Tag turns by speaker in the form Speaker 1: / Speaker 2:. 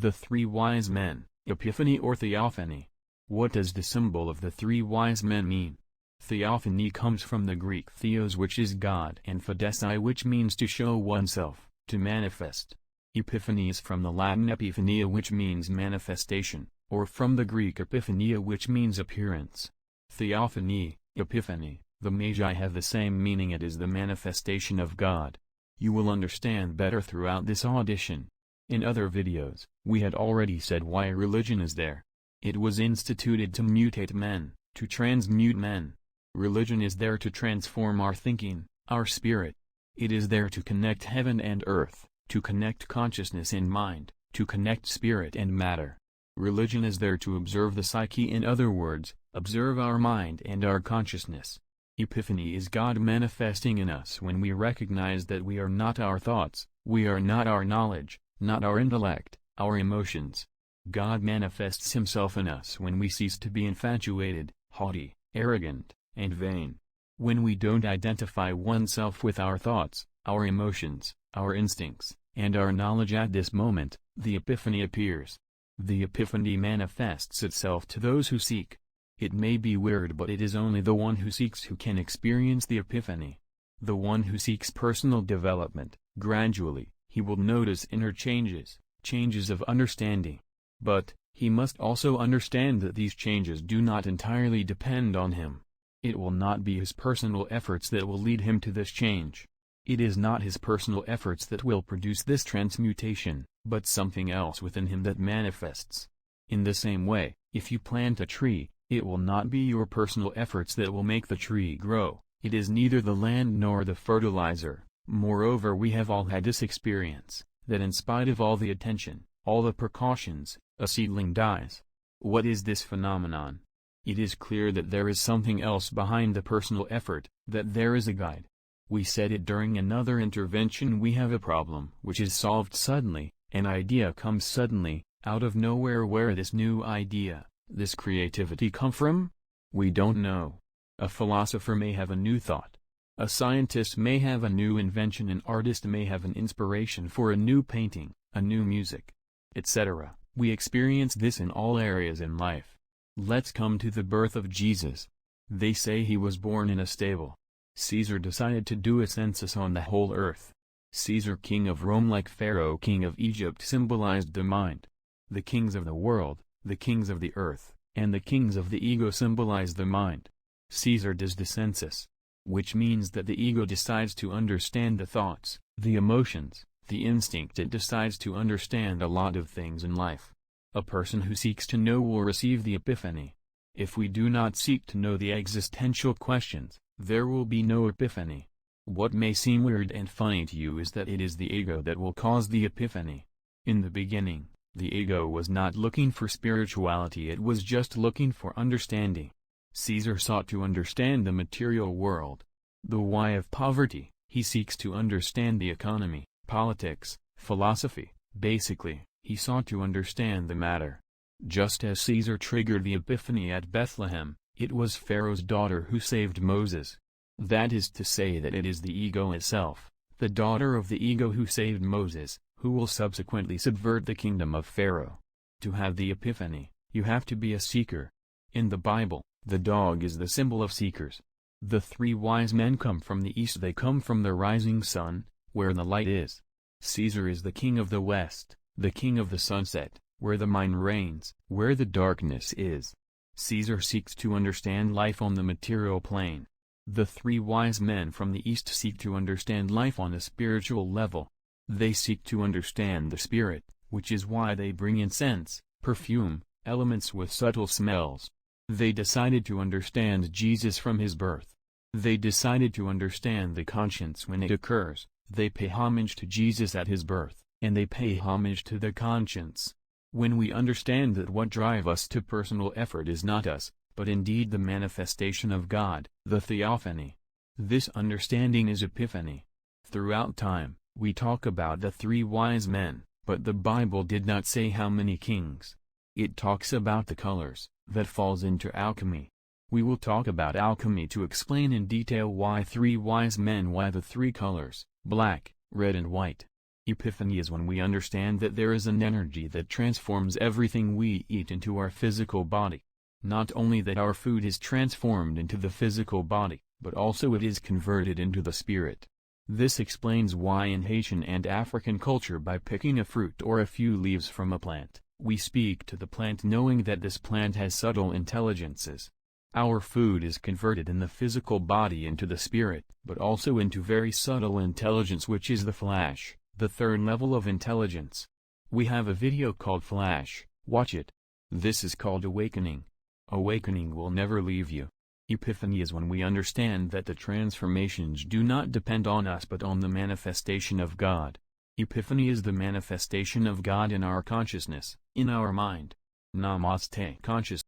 Speaker 1: The three wise men, Epiphany or Theophany. What does the symbol of the three wise men mean? Theophany comes from the Greek theos, which is God, and phaidesai, which means to show oneself, to manifest. Epiphany is from the Latin epiphania, which means manifestation, or from the Greek epiphania, which means appearance. Theophany, Epiphany, the Magi have the same meaning. It is the manifestation of God. You will understand better throughout this audition. In other videos, we had already said why religion is there. It was instituted to mutate men, to transmute men. Religion is there to transform our thinking, our spirit. It is there to connect heaven and earth, to connect consciousness and mind, to connect spirit and matter. Religion is there to observe the psyche, in other words, observe our mind and our consciousness. Epiphany is God manifesting in us when we recognize that we are not our thoughts, we are not our knowledge, not our intellect, our emotions. God manifests himself in us when we cease to be infatuated, haughty, arrogant, and vain. When we don't identify oneself with our thoughts, our emotions, our instincts, and our knowledge at this moment, the Epiphany appears. The Epiphany manifests itself to those who seek. It may be weird, but it is only the one who seeks who can experience the Epiphany. The one who seeks personal development, gradually, he will notice inner changes, changes of understanding. But, he must also understand that these changes do not entirely depend on him. It will not be his personal efforts that will lead him to this change. It is not his personal efforts that will produce this transmutation, but something else within him that manifests. In the same way, if you plant a tree, it will not be your personal efforts that will make the tree grow. It is neither the land nor the fertilizer. Moreover, we have all had this experience, that in spite of all the attention, all the precautions, a seedling dies. What is this phenomenon? It is clear that there is something else behind the personal effort, that there is a guide. We said it during another intervention. We have a problem which is solved suddenly, an idea comes suddenly, out of nowhere. Where this new idea, this creativity come from? We don't know. A philosopher may have a new thought. A scientist may have a new invention. An artist may have an inspiration for a new painting, a new music, etc. We experience this in all areas in life. Let's come to the birth of Jesus. They say he was born in a stable. Caesar decided to do a census on the whole earth. Caesar, king of Rome, like Pharaoh, king of Egypt, symbolized the mind. The kings of the world, the kings of the earth, and the kings of the ego symbolize the mind. Caesar does the census, which means that the ego decides to understand the thoughts, the emotions, the instinct. It decides to understand a lot of things in life. A person who seeks to know will receive the Epiphany. If we do not seek to know the existential questions, there will be no Epiphany. What may seem weird and funny to you is that it is the ego that will cause the Epiphany. In the beginning, the ego was not looking for spirituality, it was just looking for understanding. Caesar sought to understand the material world. The why of poverty. He seeks to understand the economy, politics, philosophy. Basically, he sought to understand the matter. Just as Caesar triggered the Epiphany at Bethlehem, it was Pharaoh's daughter who saved Moses. That is to say that it is the ego itself, the daughter of the ego, who saved Moses, who will subsequently subvert the kingdom of Pharaoh. To have the Epiphany, you have to be a seeker. In the Bible, the dog is the symbol of seekers. The three wise men come from the east. They come from the rising sun, where the light is. Caesar is the king of the west, the king of the sunset, where the mind reigns, where the darkness is. Caesar seeks to understand life on the material plane. The three wise men from the east seek to understand life on a spiritual level. They seek to understand the spirit, which is why they bring incense, perfume, elements with subtle smells. They decided to understand Jesus from his birth. They decided to understand the conscience when it occurs. They pay homage to Jesus at his birth, and they pay homage to the conscience. When we understand that what drives us to personal effort is not us, but indeed the manifestation of God, the Theophany. This understanding is Epiphany. Throughout time, we talk about the three wise men, but the Bible did not say how many kings. It talks about the colors, that falls into alchemy. We will talk about alchemy to explain in detail why three wise men, why the three colors, black, red and white. Epiphany is when we understand that there is an energy that transforms everything we eat into our physical body. Not only that our food is transformed into the physical body, but also it is converted into the spirit. This explains why in Haitian and African culture, by picking a fruit or a few leaves from a plant, we speak to the plant knowing that this plant has subtle intelligences. Our food is converted in the physical body into the spirit, but also into very subtle intelligence, which is the flash, the third level of intelligence. We have a video called Flash, watch it. This is called awakening. Awakening will never leave you. Epiphany is when we understand that the transformations do not depend on us but on the manifestation of God. Epiphany is the manifestation of God in our consciousness, in our mind. Namaste consciousness.